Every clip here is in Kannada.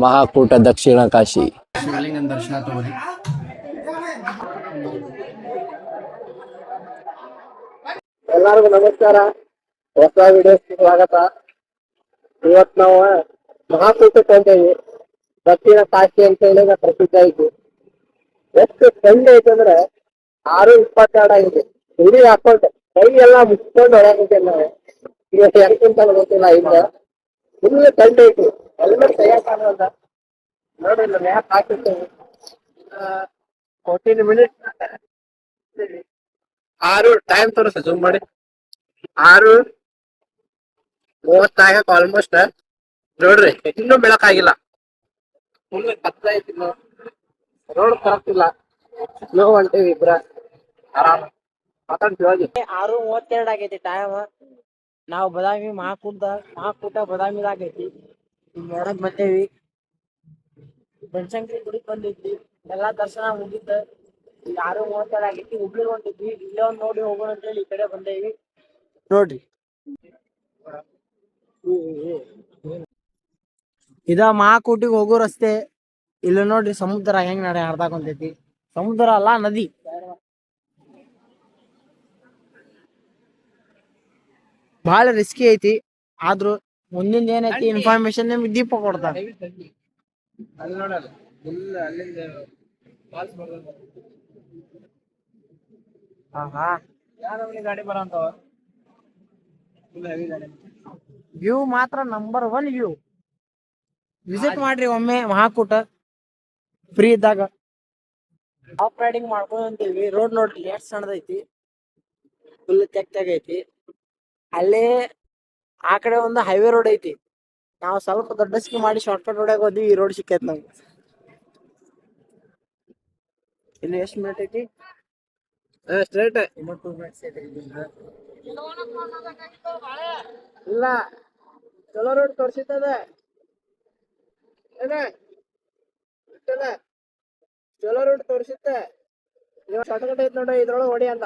ಮಹಾಕೂಟ ದಕ್ಷಿಣ ಕಾಶಿ. ಶಿವಲಿಂಗನ ದರ್ಶನ ತಗೋರಿ. ಎಲ್ಲರಿಗೂ ನಮಸ್ಕಾರ, ಹೊಸ ವಿಡಿಯೋಸ್ಗೆ ಸ್ವಾಗತ. ಇವತ್ತು ನಾವು ಮಹಾಕೂಟಕ್ಕೆ ಹೊಂಟೇವಿ. ದಕ್ಷಿಣ ಕಾಶಿ ಅಂತ ಹೇಳಿ ಪ್ರಸಿದ್ಧ ಐತಿ. ಎಷ್ಟು ಚಂದ ಐತಿ ಅಂದ್ರೆ 6:22 ಆಗಿದೆ. ಹುಡಿ ಹಾಕೊಂಡು ಕೈ ಎಲ್ಲ ಮುಚ್ಕೊಂಡು ಹೊರಗಿದ್ದೇವೆ ನಾವು. ಇವತ್ತು ಎಂತ ಗೊತ್ತಿಲ್ಲ, ಇಲ್ಲ ಫುಲ್ ಚಂದ ಐತಿ. ಎಲ್ಲ ತೆಗಿಯಕ್ಕಾಗಲ್ಲ ನೋಡಿ, ಮ್ಯಾಪ್ ಹಾಕಿರ್ತೇವೆ. 14 ಮಿನಿಟ್ 6 ಟೈಮ್ ತೋರಿಸ ಜೂಮ್ ಮಾಡಿ. 6:30 ಆಲ್ಮೋಸ್ಟ್. ನೋಡ್ರಿ ಇನ್ನೂ ಬೆಳಕಾಗಿಲ್ಲ, ಫುಲ್ ಕತ್ತ ಐತಿ. ರೋಡ್ ಕರೆಕ್ಟ್ ಇಲ್ಲ, ಸ್ಲೋ ಹೊಂಟೇವಿ ಇಬ್ರ. ಆರಾಮ ಮಾತಾಡ್ತೀವಿ. 6:32 ಆಗೈತಿ ಟೈಮ್. ನಾವು ಬದಾಮಿ ಮಹಾಕೂಟ ಬದಾಮಿದಾಗ ಐತಿ. ಈಗ ನೋಡಕ್ ಬಂದೇವಿ. ಬನಶಂಕರಿ ಗುಡಿಗೆ ಬಂದಿದ್ವಿ, ಎಲ್ಲಾ ದರ್ಶನ ಮುಗಿತ. ಈಗ 6:32 ಆಗೈತಿ. ಹುಬ್ಳಿ ಹೊಂಟಿದ್ವಿ, ಇಲ್ಲೇ ಒಂದ್ ನೋಡಿ ಹೋಗೋಣ ಅಂತೇಳಿ ಈ ಕಡೆ ಬಂದೇವಿ. ನೋಡ್ರಿ, ಇದ ಮಹಾಕೂಟಿಗೆ ಹೋಗೋ ರಸ್ತೆ. ಇಲ್ಲ ನೋಡ್ರಿ, ಸಮುದ್ರ ಹೆಂಗ್ ಹರ್ದಾಕೊಂತೈತಿ. ಸಮುದ್ರ ಅಲ್ಲ, ನದಿ. ಬಹಳ ರಿಸ್ಕಿ ಐತಿ. ಆದ್ರೂ ಮುಂದಿನ ಏನೈತಿ ಇನ್ಫಾರ್ಮೇಶನ್ ನಿಮ್ಗೆ ದೀಪ ಕೊಡ್ತಾರ. ಗಾಡಿ ಬರಂತವ ವ್ಯೂ ಮಾತ್ರ ನಂಬರ್ 1 ವ್ಯೂ. ವಿಸಿಟ್ ಮಾಡ್ರಿ ಒಮ್ಮೆ ಮಹಾಕೂಟ ಫ್ರೀ ಇದ್ದಾಗ. ಆಫ್ ರೈಡಿಂಗ್ ಮಾಡ್ಕೊಂತೀವಿ. ರೋಡ್ ನೋಡ್ರಿ ಎಷ್ಟು ಸಣ್ಣದೈತಿ, ಫುಲ್ ತೆಗ್ಗೈತಿ. ಅಲ್ಲೇ ಆ ಕಡೆ ಒಂದು ಹೈವೇ ರೋಡ್ ಐತಿ. ನಾವು ಸ್ವಲ್ಪ ದೊಡ್ಡ ಸ್ಕಿ ಮಾಡಿ ಶಾರ್ಟ್ ಕಟ್ ಹೊಡ್ಯಾಗ ಹೋದ್ವಿ, ಈ ರೋಡ್ ಸಿಕ್ಕೈತಿ ನಮ್ಗೆ. ಇಲ್ಲಿ ಎಷ್ಟು ಮಿನಿಟ್ ಐತಿ? ಸ್ಟ್ರೈಟ್ ಇನ್ನೂ 2 ಮಿನಿಟ್ಸ್ ಐತಿ. ಇಲ್ಲ, ಚಲೋ ರೋಡ್ ತೋರಿಸಿರ್ತದೆ. ಚಲೋ ರೋಡ್ ತೋರಿಸುತ್ತೆ. ಇವಾಗ ಶಾರ್ಟ್ ಕಟ್ ಐತಿ ನೋಡ್ರಿ, ಇದ್ರೊಳಗೆ ಹೊಡಿ ಅಂತ.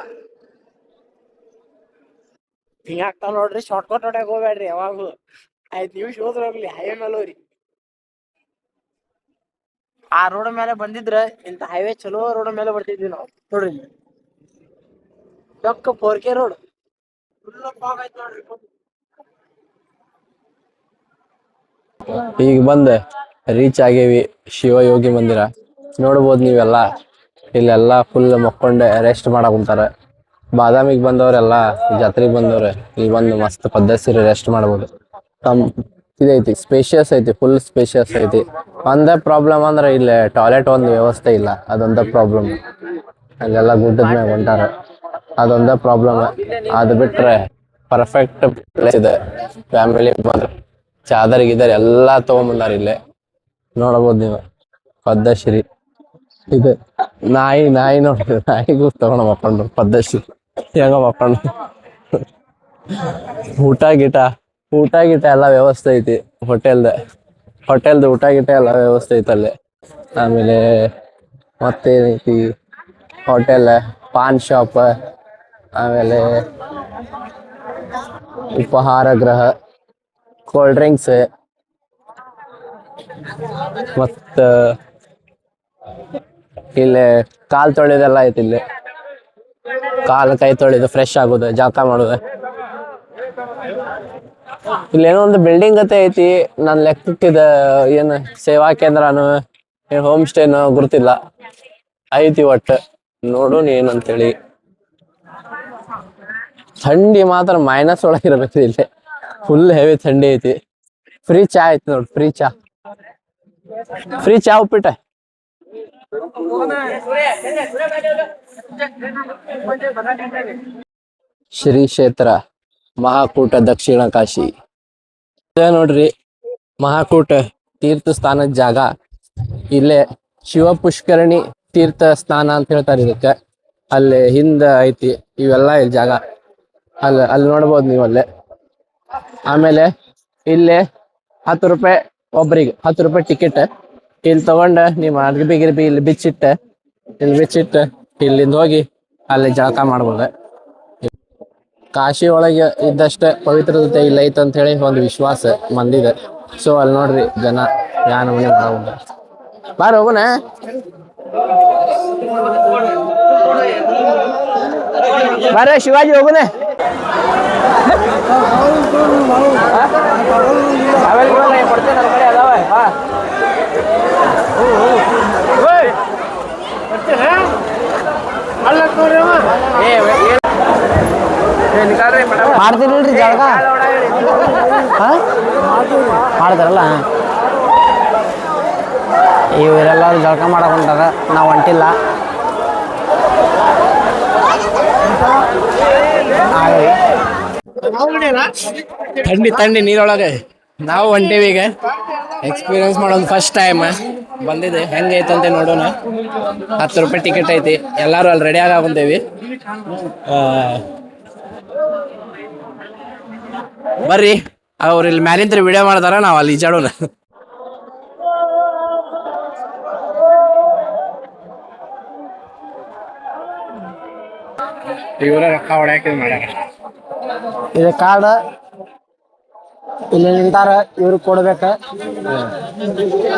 ಹಿಂಗ ಆಗ್ತಾವ ನೋಡ್ರಿ, ಶಾರ್ಟ್ ಕಟ್ ಹೊಡ್ಯಾಗ ಹೋಗ್ಬೇಡ್ರಿ ಯಾವಾಗೂ. 5 ನಿಮಿಷ ಹೋದ್ರ ಹೋಗ್ಲಿ, ಹೈವೇ ಮೇಲೆ ಹೋಗ್ರಿ. ಆ ರೋಡ್ ಮೇಲೆ ಬಂದಿದ್ರ ಇಂತ ಹೈವೇ ಚಲೋ ರೋಡ್ ಮೇಲೆ ಬರ್ತಿದ್ವಿ ನಾವು. ನೋಡ್ರಿ ಚೊಕ್ಕ 4K ರೋಡ್, ಫುಲ್ ಫಾಗ್ ಐತಿ ನೋಡ್ರಿ. ಈಗ ಬಂದೆ ರೀಚ್ ಆಗೇವಿ ಶಿವಯೋಗಿ ಮಂದಿರ. ನೋಡ್ಬೋದು ನೀವೆಲ್ಲ, ಇಲ್ಲೆಲ್ಲ ಫುಲ್ ಮಕ್ಕೊಂಡೆ ರೆಸ್ಟ್ ಮಾಡಕ್ ಕುಂತಾರೆ. ಬಾದಾಮಿಗೆ ಬಂದವರೆಲ್ಲ, ಜಾತ್ರೆಗೆ ಬಂದವ್ರೆ ಇಲ್ಲಿ ಬಂದು ಮಸ್ತ್ ಪದ್ಧತಿ ರೆಸ್ಟ್ ಮಾಡ್ಬೋದು. ಇದೈತಿ, ಸ್ಪೇಷಿಯಸ್ ಐತಿ, ಫುಲ್ ಸ್ಪೇಷಿಯಸ್ ಐತಿ. ಒಂದೇ ಪ್ರಾಬ್ಲಮ್ ಅಂದ್ರೆ ಇಲ್ಲಿ ಟಾಯ್ಲೆಟ್ ಒಂದು ವ್ಯವಸ್ಥೆ ಇಲ್ಲ, ಅದೊಂದೇ ಪ್ರಾಬ್ಲಮ್. ಅಲ್ಲೆಲ್ಲ ಗುಡ್ಡದ ಮ್ಯಾಗ ಹೊಂಟಾರ, ಅದೊಂದೇ ಪ್ರಾಬ್ಲಮ್. ಅದು ಬಿಟ್ರೆ ಪರ್ಫೆಕ್ಟ್ ಪ್ಲೇಸ್ ಇದೆ. ಫ್ಯಾಮಿಲಿ ಬಂದ್ರೆ ಚಾದರ್ ಗಿದರ್ ಎಲ್ಲಾ ತಗೊಂಬಂದಾರ ಇಲ್ಲೇ. ನೋಡಬಹುದು ನೀವು ಪದ್ಧಶ್ರೀ ಇದೆ. ನಾಯಿ ನೋಡ್ರಿ, ನಾಯಿಗೂ ತಗೊಂಡು ಮಕ್ಕೊಂಡ್ರು ಪದ್ಧಶ್ರೀ. ಹೆಂಗ ಮಕ್ಕೊಂಡು ಊಟ ಗೀಟ ಎಲ್ಲ ವ್ಯವಸ್ಥೆ ಐತಿ. ಹೋಟೆಲ್ದು ಊಟ ಗೀಟ ಎಲ್ಲ ವ್ಯವಸ್ಥೆ ಐತಿ ಅಲ್ಲೇ. ಆಮೇಲೆ ಮತ್ತೇನೈತಿ, ಹೋಟೆಲ್, ಪಾನ್ ಶಾಪ್, ಆಮೇಲೆ ಉಪಹಾರ ಗೃಹ, ಕೋಲ್ಡ್ ಡ್ರಿಂಕ್ಸ್, ಮತ್ತ ಇಲ್ಲಿ ಕಾಲ್ ತೊಳೆದೆಲ್ಲ ಐತಿ. ಇಲ್ಲಿ ಕಾಲು ಕೈ ತೊಳೆದು ಫ್ರೆಶ್ ಆಗೋದು, ಜಳಕ ಮಾಡೋದು. ಇಲ್ಲೇನೋ ಒಂದು ಬಿಲ್ಡಿಂಗ್ ಗತೆ ಐತಿ. ನನ್ನ ಲೆಕ್ಕಕ್ಕಿದ ಏನು ಸೇವಾ ಕೇಂದ್ರನು ಏನ್ ಹೋಮ್ ಸ್ಟೇನು ಗುರ್ತಿಲ್ಲ, ಐತಿ ಒಟ್ಟು. ನೋಡೋಣ ಏನಂತೇಳಿ. ಥಂಡಿ ಮಾತ್ರ ಮೈನಸ್ ಒಳಗಿರ್ಬೇಕು ಇಲ್ಲಿ, ಫುಲ್ ಹೆವಿ ಥಂಡಿ ಐತಿ. ಫ್ರೀ ಚಾ ಐತಿ ನೋಡಿ, ಫ್ರೀ ಚಾ ಉಪ್ಪಿಟ್ಟ. ಶ್ರೀ ಕ್ಷೇತ್ರ ಮಹಾಕೂಟ ದಕ್ಷಿಣ ಕಾಶಿ ನೋಡ್ರಿ. ಮಹಾಕೂಟ ತೀರ್ಥ ಸ್ಥಾನದ ಜಾಗ. ಇಲ್ಲೇ ಶಿವ ಪುಷ್ಕರಣಿ ತೀರ್ಥ ಸ್ಥಾನ ಅಂತ ಹೇಳ್ತಾರೆ ಇದಕ್ಕೆ. ಅಲ್ಲಿ ಹಿಂದ ಐತಿ ಇವೆಲ್ಲ ಇಲ್ಲಿ ಜಾಗ. ಅಲ್ಲಿ ನೋಡ್ಬೋದು ನೀವು ಅಲ್ಲೇ. ಆಮೇಲೆ ಇಲ್ಲೇ 10 ರೂಪಾಯಿ ಒಬ್ರಿಗೆ, 10 ರೂಪಾಯಿ ಟಿಕೆಟ್. ಇಲ್ಲಿ ತಗೊಂಡ ನೀವು ಅರ್ಬಿ ಗಿರ್ಬಿ ಇಲ್ಲಿ ಬಿಚ್ಚಿಟ್ಟ ಇಲ್ಲಿಂದ ಹೋಗಿ ಅಲ್ಲಿ ಜಳಕ ಮಾಡ್ಬೋದು. ಕಾಶಿ ಒಳಗೆ ಇದ್ದಷ್ಟೇ ಪವಿತ್ರತೆ ಇಲ್ಲ ಐತೆ ಅಂತ ಹೇಳಿ ಒಂದು ವಿಶ್ವಾಸ ಮಂದಿದೆ. ಸೊ ಅಲ್ಲಿ ನೋಡ್ರಿ ಜನ ಯಾನ ಮನೆ ಮಾಡೋಣ ಬಾರ ಹೋಗೋಣ. ಬಾರ ಶಿವಾಜಿ ಹೋಗೋಣ. ಕೊಡ್ತೇನೆ ನನ್ನ ಕಡೆ ಅದಾವ. ಮಾಡ್ತೀರಿಲ್ರಿ ಜಳಕ ಮಾಡ್ತಾರಲ್ಲ. ಇವರೆಲ್ಲರೂ ಜಳಕ ಮಾಡಕ್ ಹೊಂಟಾರ, ನಾವು ಹೊಂಟಿಲ್ಲ. ತಂಡಿ ನೀರೊಳಗೆ ನಾವು ಹೊಂಟೇವಿ ಈಗ. ಎಕ್ಸ್ಪೀರಿಯನ್ಸ್ ಮಾಡೋದು ಫಸ್ಟ್ ಟೈಮ್ ಬಂದಿದೆ, ಹೆಂಗೈತಂತೆ ನೋಡೋಣ. 10 ರೂಪಾಯಿ ಟಿಕೆಟ್ ಐತಿ. ಎಲ್ಲರೂ ಅಲ್ಲಿ ರೆಡಿ ಆಗಾಕೊಂತೇವಿ. ಬರ್ರಿ, ಅವ್ರು ಇಲ್ಲಿ ಮ್ಯಾಲಿಂತ್ರ ವಿಡಿಯೋ ಮಾಡ್ತಾರ, ನಾವು ಅಲ್ಲಿ ಈಜಾಡೋಣ. ಇವರ ರೊಕ್ಕ ಹೊಡ್ಯಾಕ ಮಾಡ್ಯಾರ. ಇದು ಕಾರ್ಡ್ ಇಲ್ಲಿ ನಿಂತಾರ, ಇವ್ರಿಗೆ ಕೊಡ್ಬೇಕ.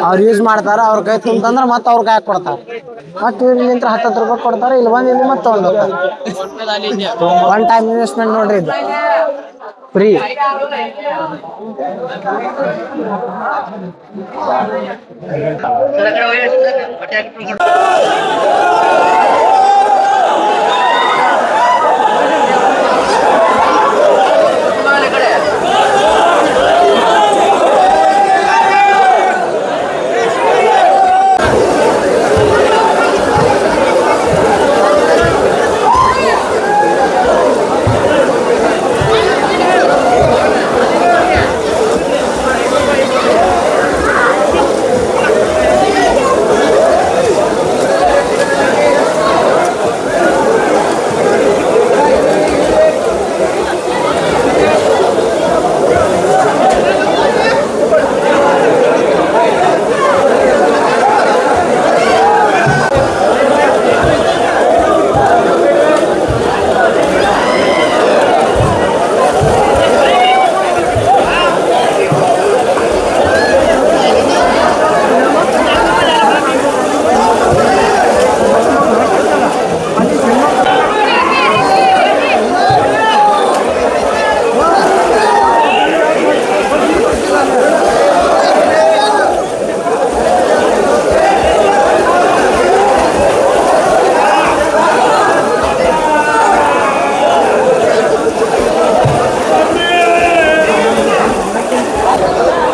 ಅವ್ರು ಯೂಸ್ ಮಾಡ್ತಾರ, ಅವ್ರ ಕೈ ತುಂಬಂದ್ರ ಮತ್ತೆ ಅವ್ರ ಕೈ ಕೊಡ್ತಾರ. ಮತ್ತೆ ಇವ್ರಿಗೆ ನಿಂತ್ರ 10 ರೂಪಾಯಿ ಕೊಡ್ತಾರ. ಇಲ್ಲಿ ಬಂದು ಇಲ್ಲಿ ಮತ್ತೆ ಒನ್ ಟೈಮ್ ಇನ್ವೆಸ್ಟ್ಮೆಂಟ್ ನೋಡ್ರಿ, ಇದು ಫ್ರೀ.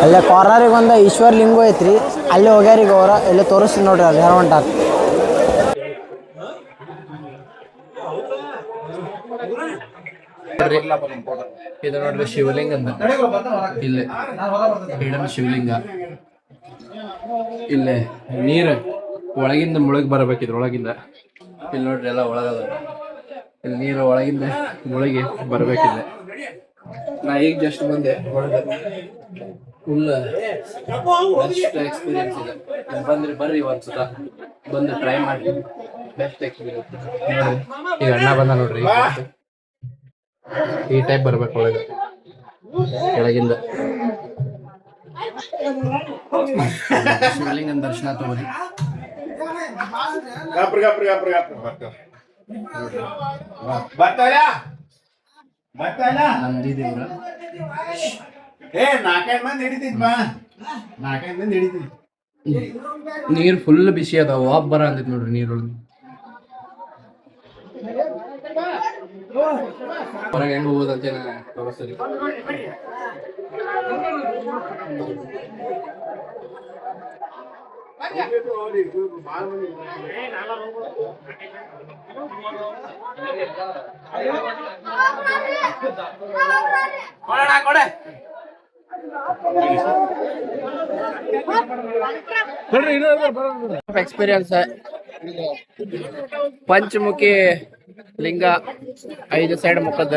ಅಲ್ಲೇ ಕಾರ್ನರಿಗೆ ಒಂದು ಈಶ್ವರ್ ಲಿಂಗು ಐತ್ರಿ, ಅಲ್ಲಿ ಹೋಗ್ಯಾರೀಗ. ಅವ್ರ ಇಲ್ಲಿ ತೋರಿಸ್ತೀನಿ ನೋಡ್ರಿ, ಅಲ್ಲಿ ಯಾರು ಹೊಂಟಾರ. ಇದು ನೋಡ್ರಿ ಶಿವಲಿಂಗ ಅಂತ, ಇಲ್ಲಿ ಹಿಡನ್ ಶಿವಲಿಂಗ. ಇಲ್ಲೇ ನೀರು ಒಳಗಿಂದ ಮುಳುಗಿ ಬರ್ಬೇಕು, ಇದ್ರೊಳಗಿಂದ. ಇಲ್ಲಿ ನೋಡ್ರಿ ಎಲ್ಲ ಒಳಗದ, ಇಲ್ಲಿ ನೀರು ಒಳಗಿಂದ ಮುಳುಗಿ ಬರ್ಬೇಕಿಲ್ಲ. ನಾ ಈಗ ಜಸ್ಟ್ ಬಂದೆ ಒಳಗೆ. ಫುಲ್ ಬೆಸ್ಟ್ ಎಕ್ಸ್ಪೀರಿಯನ್ಸ್ ಇದೆ. ಬಂದ್ರಿ ಬರ್ರಿ ಒಂದ್ಸತ ಬಂದು ಟ್ರೈ ಮಾಡಿ, ಬೆಸ್ಟ್ ಎಕ್ಸ್ಪೀರಿಯನ್ಸ್. ಈಗ ಅಣ್ಣ ಬಂದ ನೋಡ್ರಿ, ಈ ಟೈಪ್ ಬರ್ಬೇಕು ಒಳಗೆ ಕೆಳಗಿಂದ. ಶಿವಲಿಂಗನ ದರ್ಶನ ತಗೋರಿ. ನಂದಿ ದೇವ್ರ. 4 ಮಂದಿ ಹಿಡಿತಿದ್ವಾ, 4 ಮಂದಿ ಹಿಡಿತಿದ್. ನೀರ್ ಫುಲ್ ಬಿಸಿ ಅದಾವ, ವಾಪ್ ಬರ ಅಂತೈತಿ ನೋಡ್ರಿ ನೀರೊಳಗೆ. ಹೊರಗೆ ಹೆಂಗ್ ಹೋಗೋದಂತೆ ತೋರಿಸ್ತೀರಿ. ಎಕ್ಸ್ಪೀರಿಯನ್ಸ್. ಪಂಚಮುಖಿ ಲಿಂಗ, 5 ಸೈಡ್ ಮುಖದ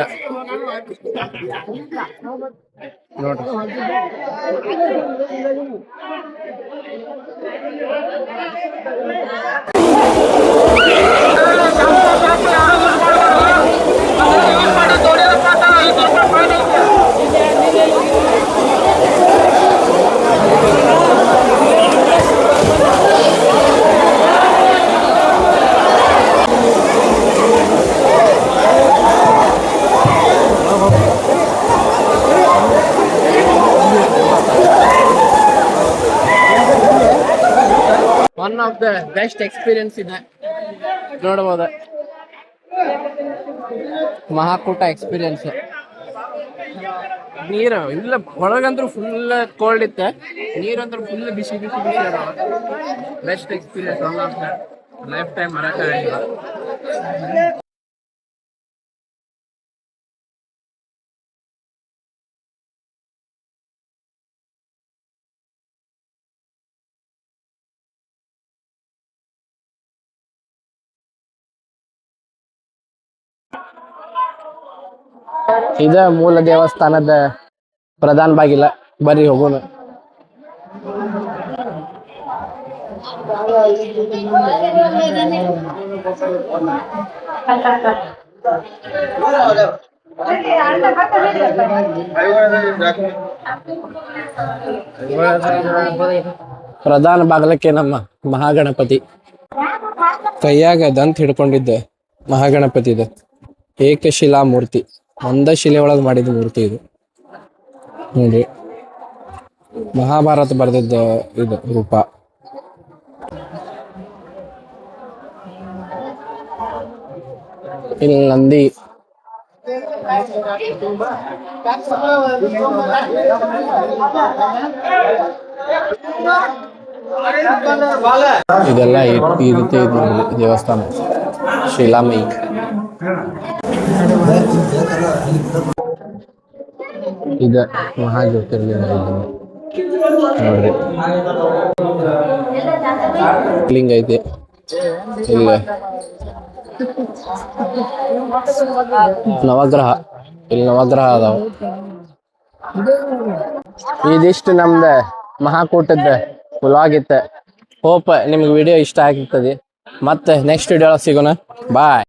ನೋಡ್ರಿ. One of the best experience ಇದೆ ನೋಡ್ಬೋದು. ಮಹಾಕೂಟ ಎಕ್ಸ್ಪೀರಿಯನ್ಸ್. ನೀರು ಇಲ್ಲ ಒಳಗಂದ್ರೂ ಫುಲ್ ಕೋಲ್ಡ್ ಇತ್ತು, ನೀರಂದ್ರೂ ಫುಲ್ ಬಿಸಿ ಬಿಸಿ ಬಿಸಿ ಅದಾವ. Best experience one of the life time ಮರೆಯಕ್ಕಾಗಂಗಿಲ್ಲ. ಇದ ಮೂಲ ದೇವಸ್ಥಾನದ ಪ್ರಧಾನ ಬಾಗಿಲ, ಬರ್ರಿ ಹೋಗೋಣ. ಪ್ರಧಾನ ಬಾಗಲಕ್ಕೆ ನಮ್ಮ ಮಹಾಗಣಪತಿ ಕೈಯಾಗ ದಂತ ಹಿಡ್ಕೊಂಡಿದ್ದ ಮಹಾಗಣಪತಿ ಇದು ಏಕಶಿಲಾ ಮೂರ್ತಿ, ಒಂದ ಶಿಲೆ ಒಳಗೆ ಮಾಡಿದ ಮೂರ್ತಿ ಇದು ನೋಡಿ. ಮಹಾಭಾರತ ಬರೆದಿದ್ದ ಇದು ರೂಪ. ಇಲ್ಲಿ ನಂದಿ, ಇದೆಲ್ಲ ಈ ರೀತಿ ಇದೆ ದೇವಸ್ಥಾನ ಶಿಲಾಮಯಿ. ಇದ ಮಹಾಜ್ಯೋತಿರ್ಲಿಂಗ ನೋಡ್ರಿ, ಲಿಂಗ ಐತಿ ಇಲ್ಲ. ನವಗ್ರಹ, ಇಲ್ಲಿ ನವಗ್ರಹ ಅದಾವ. ಇದಿಷ್ಟು ನಮ್ದ ಮಹಾಕೂಟದ ವ್ಲಾಗ್ ಇತ್ತು. ಹೋಪ್ ನಿಮ್ಗೆ ವಿಡಿಯೋ ಇಷ್ಟ ಆಗಿರ್ತದೆ. ಮತ್ತೆ ನೆಕ್ಸ್ಟ್ ವಿಡಿಯೋ ಸಿಗೋಣ. ಬಾಯ್.